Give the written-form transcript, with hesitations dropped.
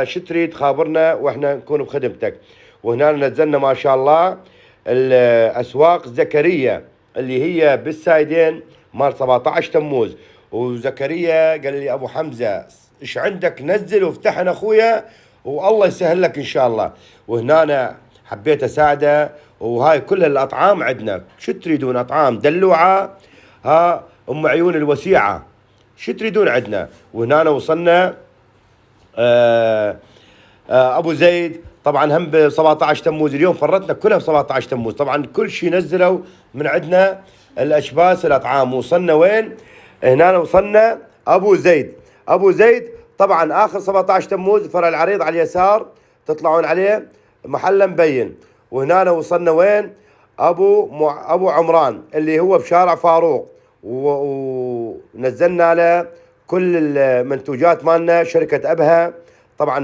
شو تريد خابرنا واحنا نكون بخدمتك. وهنا نزلنا ما شاء الله الاسواق زكريا اللي هي بالسايدين مال 17 تموز. وزكريا قال لي ابو حمزه ايش عندك نزل وافتحنا اخويا والله يسهل لك ان شاء الله. وهنا أنا حبيت اساعده. وهاي كل الاطعام عندنا، شو تريدون؟ اطعام دلوعه، ها ام عيون الوسيعه، شو تريدون عندنا. وهنا وصلنا ابو زيد طبعا هم ب 17 تموز. اليوم فرتنا كلها ب 17 تموز. طبعا كل شيء نزلوا من عندنا الاشباس الاطعام. وصلنا وين؟ هنا وصلنا ابو زيد. ابو زيد طبعا اخر 17 تموز، فرع العريض على اليسار تطلعون عليه محله مبين. وهنا وصلنا وين؟ ابو عمران اللي هو بشارع فاروق. ونزلنا له كل المنتوجات مالنا شركه ابها طبعا.